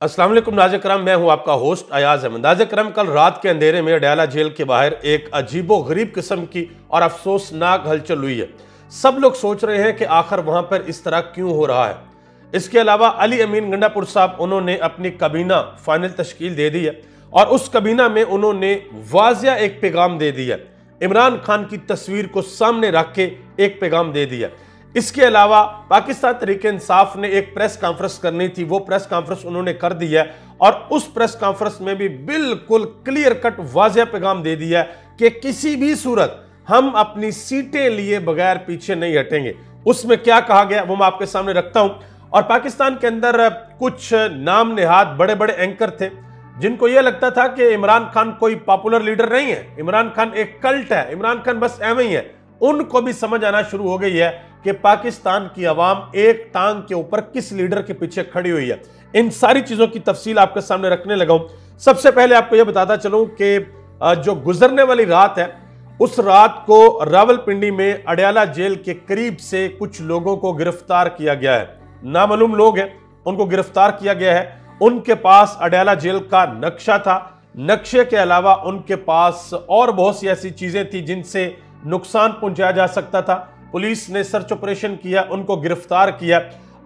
अस्सलाम वालेकुम नाज़रीन करम, मैं हूं आपका होस्ट अयाज अहमद। नाज़रीन करम, कल रात के अंधेरे में अडयाला जेल के बाहर एक अजीबो गरीब किस्म की और अफसोसनाक हलचल हुई है। सब लोग सोच रहे हैं कि आखिर वहां पर इस तरह क्यों हो रहा है। इसके अलावा अली अमीन गंडापुर साहब, उन्होंने अपनी कबीना फाइनल तश्कील दे दी है और उस कबीना में उन्होंने वाज़िया एक पैगाम दे दिया। इमरान खान की तस्वीर को सामने रख के एक पैगाम दे दिया। इसके अलावा पाकिस्तान तहरीक इंसाफ ने एक प्रेस कॉन्फ्रेंस करनी थी, वो प्रेस कॉन्फ्रेंस उन्होंने कर दी है और उस प्रेस कॉन्फ्रेंस में भी बिल्कुल क्लियर कट वाज़िया पैगाम दे दिया कि किसी भी सूरत हम अपनी सीटें लिए बगैर पीछे नहीं हटेंगे। उसमें क्या कहा गया वो मैं आपके सामने रखता हूं। और पाकिस्तान के अंदर कुछ नाम नेहाद बड़े बड़े एंकर थे जिनको यह लगता था कि इमरान खान कोई पॉपुलर लीडर नहीं है, इमरान खान एक कल्ट है, इमरान खान बस एवं ही है। उनको भी समझ आना शुरू हो गई है कि पाकिस्तान की आवाम एक टांग के ऊपर किस लीडर के पीछे खड़ी हुई है। इन सारी चीजों की तफसील आपके सामने रखने लगा हूं। सबसे पहले आपको यह बताता चलूं कि जो गुजरने वाली रात है, उस रात को रावलपिंडी में अडयाला जेल के करीब से कुछ लोगों को गिरफ्तार किया गया है। नामालूम लोग हैं, उनको गिरफ्तार किया गया है। उनके पास अडयाला जेल का नक्शा था। नक्शे के अलावा उनके पास और बहुत सी ऐसी चीजें थी जिनसे नुकसान पहुंचाया जा सकता था। पुलिस ने सर्च ऑपरेशन किया, उनको गिरफ्तार किया।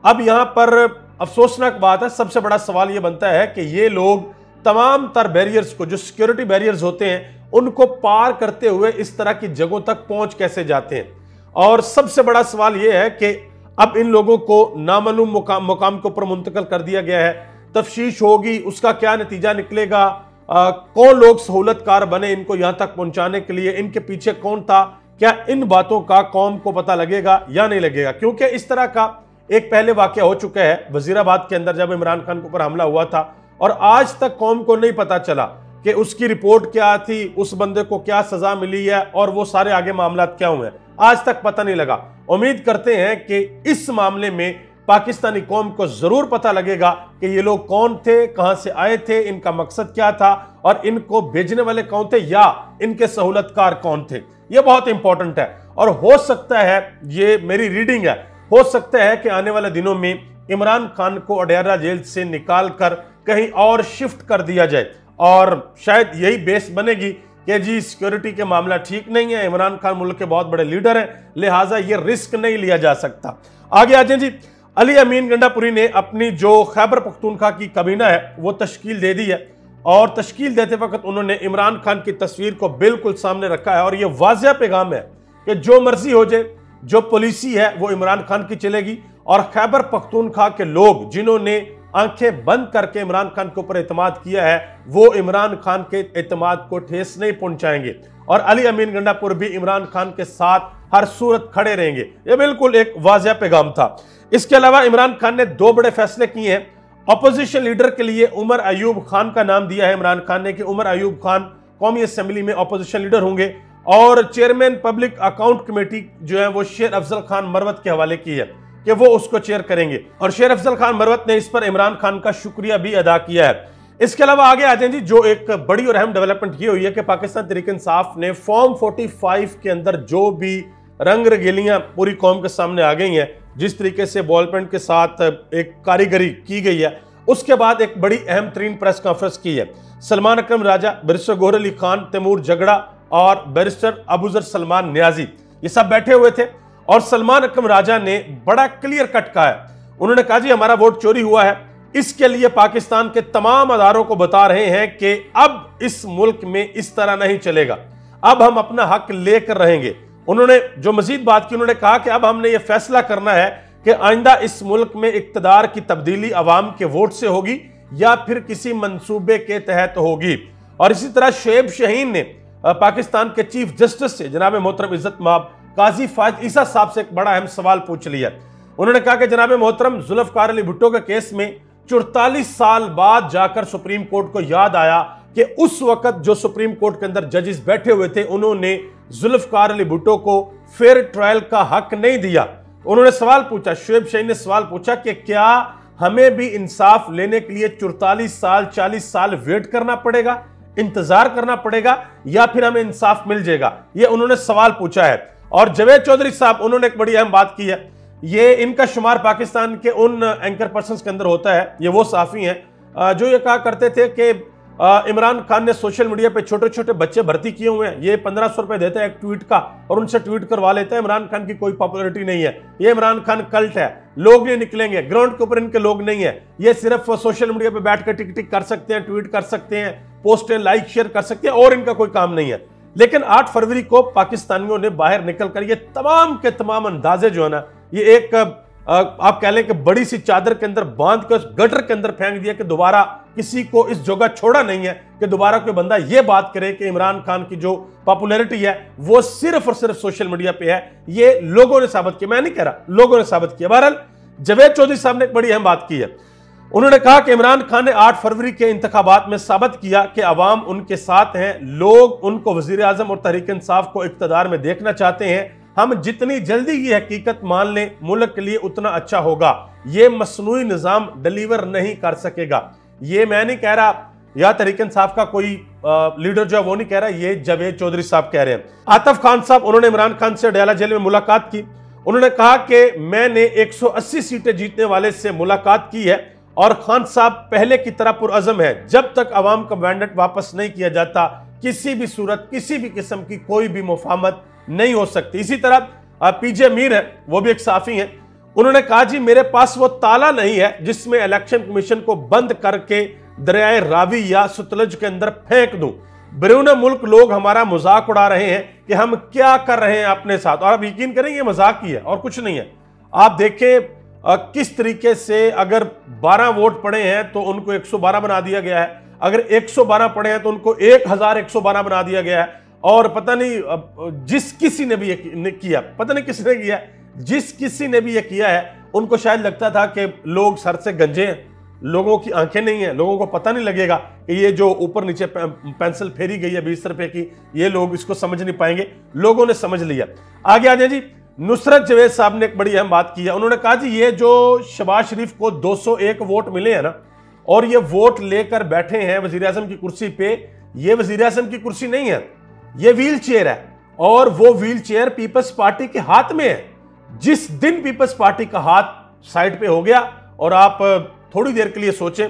अब यहां पर अफसोसनाक बात है, सबसे बड़ा सवाल यह बनता है कि ये लोग तमाम तर बैरियर्स को, जो सिक्योरिटी बैरियर्स होते हैं, उनको पार करते हुए इस तरह की जगहों तक पहुंच कैसे जाते हैं। और सबसे बड़ा सवाल यह है कि अब इन लोगों को नामालूम मुकाम के ऊपर मुंतकिल कर दिया गया है। तफ्तीश होगी, उसका क्या नतीजा निकलेगा, कौन लोग सहूलतकार बने इनको यहां तक पहुंचाने के लिए, इनके पीछे कौन था, क्या इन बातों का कौम को पता लगेगा या नहीं लगेगा। क्योंकि इस तरह का एक पहले वाकया हो चुका है वजीराबाद के अंदर, जब इमरान खान के ऊपर हमला हुआ था और आज तक कौम को नहीं पता चला कि उसकी रिपोर्ट क्या थी, उस बंदे को क्या सजा मिली है और वो सारे आगे मामला क्या हुए, आज तक पता नहीं लगा। उम्मीद करते हैं कि इस मामले में पाकिस्तानी कौम को जरूर पता लगेगा कि ये लोग कौन थे, कहां से आए थे, इनका मकसद क्या था और इनको भेजने वाले कौन थे या इनके सहूलतकार कौन थे। यह बहुत इंपॉर्टेंट है और हो सकता है, ये मेरी रीडिंग है, हो सकता है कि आने वाले दिनों में इमरान खान को अडयाला जेल से निकाल कर कहीं और शिफ्ट कर दिया जाए और शायद यही बेस बनेगी कि जी सिक्योरिटी के मामला ठीक नहीं है, इमरान खान मुल्क के बहुत बड़े लीडर हैं, लिहाजा ये रिस्क नहीं लिया जा सकता। आगे आ जाए जी। अली अमीन गंडापुरी ने अपनी जो खैबर पख्तूनख्वा की कबीना है वो तश्कील दे दी है और तश्कील देते वक्त उन्होंने इमरान खान की तस्वीर को बिल्कुल सामने रखा है और यह वाज़िया पैगाम है कि जो मर्जी हो जाए, जो पॉलिसी है वो इमरान खान की चलेगी और खैबर पख्तूनख्वा के लोग जिन्होंने आंखें बंद करके इमरान खान के ऊपर एतमाद किया है वो इमरान खान के एतमाद को ठेस नहीं पहुंचाएंगे और अली अमीन गंडापुर भी इमरान खान के साथ हर सूरत खड़े रहेंगे। यह बिल्कुल एक वाज़िया पैगाम था। इसके अलावा इमरान खान ने दो बड़े फैसले किए हैं। अपोजिशन लीडर के लिए उमर अयूब खान का नाम दिया है इमरान खान ने कि उमर अयूब खान कौमी असेंबली में अपोजिशन लीडर होंगे और चेयरमैन पब्लिक अकाउंट कमेटी जो है वो शेर अफजल खान मरवत के हवाले की है कि वो उसको चेयर करेंगे और शेर अफजल खान मरवत ने इस पर इमरान खान का शुक्रिया भी अदा किया है। इसके अलावा आगे आ जाए जी, जो एक बड़ी और अहम डेवलपमेंट ये हुई है कि पाकिस्तान तहरीक इंसाफ ने फॉर्म 45 के अंदर जो भी रंग रंगेलियां पूरी कौम के सामने आ गई हैं, जिस तरीके से बॉल पेन के साथ एक कारीगरी की गई है, उसके बाद एक बड़ी अहम तरीन प्रेस कॉन्फ्रेंस की है। सलमान अकरम राजा, बैरिस्टर गोहर अली खान, तैमूर जगड़ा और बैरिस्टर अबूजर सलमान न्याजी, ये सब बैठे हुए थे और सलमान अकरम राजा ने बड़ा क्लियर कट कहा है। उन्होंने कहा जी हमारा वोट चोरी हुआ है, इसके लिए पाकिस्तान के तमाम अदारों को बता रहे हैं कि अब इस मुल्क में इस तरह नहीं चलेगा, अब हम अपना हक लेकर रहेंगे। उन्होंने जो मजीद बात की, उन्होंने कहा कि अब हमने ये फैसला करना है कि आइंदा इस मुल्क में इक्तदार की तब्दीली अवाम के वोट से होगी या फिर किसी मंसूबे के तहत होगी। और इसी तरह शोएब शाहीन ने पाकिस्तान के चीफ जस्टिस से जनाब मोहतरम इज्जत माब काजी फायद ईसा साहब से एक बड़ा अहम सवाल पूछ लिया। उन्होंने कहा कि जनाब मोहतरम जुल्फकार अली भुट्टो के केस में 44 साल बाद जाकर सुप्रीम कोर्ट को याद आया कि उस वक्त जो सुप्रीम कोर्ट के अंदर जजेस बैठे हुए थे उन्होंने जुल्फकार अली भुट्टो को फेयर ट्रायल का हक नहीं दिया। उन्होंने सवाल पूछा, शोएब शाहीन ने सवाल पूछा कि क्या हमें भी इंसाफ लेने के लिए 44 साल 40 साल वेट करना पड़ेगा, इंतजार करना पड़ेगा या फिर हमें इंसाफ मिल जाएगा। ये उन्होंने सवाल पूछा है। और जावेद चौधरी साहब, उन्होंने एक बड़ी अहम बात की है, ये इनका शुमार पाकिस्तान के उन एंकर पर्सन्स के अंदर होता है, ये वो साफी हैं जो ये कहा करते थे कि इमरान खान ने सोशल मीडिया पे छोटे छोटे बच्चे भर्ती किए हुए हैं, ये 1500 रुपए देते हैं एक ट्वीट का और उनसे ट्वीट करवा लेते हैं। इमरान खान की कोई पॉपुलैरिटी नहीं है, ये इमरान खान कल्ट है, लोग नहीं निकलेंगे, ग्राउंड के ऊपर इनके लोग नहीं है, ये सिर्फ सोशल मीडिया पे बैठ कर टिक टिक कर सकते हैं, ट्वीट कर सकते हैं, पोस्टें लाइक शेयर कर सकते हैं और इनका कोई काम नहीं है। लेकिन 8 फरवरी को पाकिस्तानियों ने बाहर निकलकर ये तमाम के तमाम अंदाजे जो है ना, ये एक आप कह लें कि बड़ी सी चादर के अंदर बांध कर गटर के अंदर फेंक दिया कि दोबारा किसी को इस जगह छोड़ा नहीं है कि दोबारा कोई बंदा ये बात करे कि इमरान खान की जो पॉपुलैरिटी है वो सिर्फ और सिर्फ सोशल मीडिया पे है। ये लोगों ने साबित किया, मैं नहीं कह रहा, लोगों ने साबित किया। बहरहाल जावेद चौधरी साहब ने एक बड़ी अहम बात की है। उन्होंने कहा कि इमरान खान ने 8 फरवरी के इंतखाबात में साबित किया कि अवाम उनके साथ हैं, लोग उनको वजीर आजम और तहरीक इंसाफ को इक्तदार में देखना चाहते हैं। हम जितनी जल्दी ये हकीकत मान लें मुल्क के लिए उतना अच्छा होगा। ये मसनूई निज़ाम डिलीवर नहीं कर सकेगा। ये मैं नहीं कह रहा, या तहरीक इंसाफ का कोई लीडर जो है वो नहीं कह रहा, ये जावेद चौधरी साहब कह रहे हैं। आतिफ खान साहब, उन्होंने इमरान खान से अडयाला जेल में मुलाकात की। उन्होंने कहा कि मैंने 180 सीटें जीतने वाले से मुलाकात की है और खान साहब पहले की तरह पुरअज़म है। जब तक अवाम का मैंडेट वापस नहीं किया जाता, किसी भी सूरत, किसी भी किस्म की कोई भी मुफाहमत नहीं हो सकती। इसी तरह पीजे मीर है, वो भी एक साफी हैं। उन्होंने कहा जी मेरे पास वो ताला नहीं है जिसमें इलेक्शन कमीशन को बंद करके दरियाए रावी या सतलज के अंदर फेंक दूं। बैरून मुल्क लोग हमारा मजाक उड़ा रहे हैं कि हम क्या कर रहे हैं अपने साथ, और आप यकीन करें ये मजाक ही है और कुछ नहीं है। आप देखें किस तरीके से अगर 12 वोट पड़े हैं तो उनको 112 बना दिया गया है, अगर 112 पड़े हैं तो उनको 1112 बना दिया गया है। और पता नहीं जिस किसी ने भी ये किया, पता नहीं किसने किया, जिस किसी ने भी ये किया है उनको शायद लगता था कि लोग सर से गंजे हैं, लोगों की आंखें नहीं हैं, लोगों को पता नहीं लगेगा कि ये जो ऊपर नीचे पेंसिल फेरी गई है 20 रुपए की, ये लोग इसको समझ नहीं पाएंगे। लोगों ने समझ लिया। आगे आ जाए जी। नुसरत जवेद साहब ने एक बड़ी अहम बात की है। उन्होंने कहा जी ये जो शहबाज शरीफ को 201 वोट मिले हैं ना, और ये वोट लेकर बैठे हैं वजीर आजम की कुर्सी पे, ये वजीर आजम की कुर्सी नहीं है, ये व्हील चेयर है और वो व्हील चेयर पीपल्स पार्टी के हाथ में है। जिस दिन पीपल्स पार्टी का हाथ साइड पे हो गया, और आप थोड़ी देर के लिए सोचें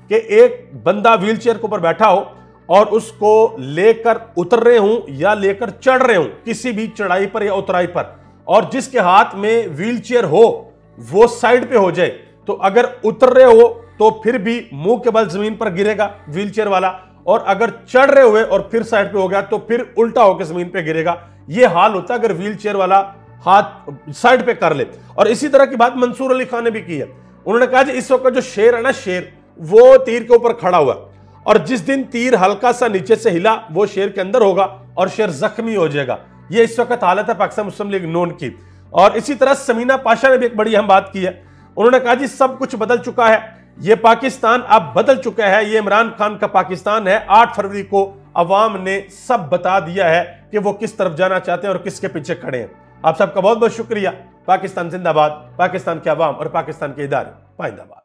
कि एक बंदा व्हील चेयर के ऊपर बैठा हो और उसको लेकर उतर रहे हूं या लेकर चढ़ रहे हूं किसी भी चढ़ाई पर या उतराई पर, और जिसके हाथ में व्हील चेयर हो वो साइड पे हो जाए, तो अगर उतर रहे हो तो फिर भी मुंह के बल जमीन पर गिरेगा व्हील चेयर वाला, और अगर चढ़ रहे हुए और फिर साइड पे हो गया तो फिर उल्टा होकर जमीन पे गिरेगा। ये हाल होता है अगर व्हील चेयर वाला हाथ साइड पे कर ले। और इसी तरह की बात मंसूर अली खान ने भी की है। उन्होंने कहा जी इस वक्त जो शेर है ना, शेर वो तीर के ऊपर खड़ा हुआ, और जिस दिन तीर हल्का सा नीचे से हिला वो शेर के अंदर होगा और शेर जख्मी हो जाएगा। ये इस वक्त हालत है पाकिस्तान मुस्लिम लीग नून की। और इसी तरह समीना पाशा ने भी एक बड़ी अहम बात की है। उन्होंने कहा जी सब कुछ बदल चुका है, ये पाकिस्तान अब बदल चुका है, ये इमरान खान का पाकिस्तान है। 8 फरवरी को अवाम ने सब बता दिया है कि वो किस तरफ जाना चाहते हैं और किसके पीछे खड़े हैं। आप सबका बहुत बहुत शुक्रिया। पाकिस्तान जिंदाबाद, पाकिस्तान के अवाम और पाकिस्तान के इदारे पाइंदाबाद।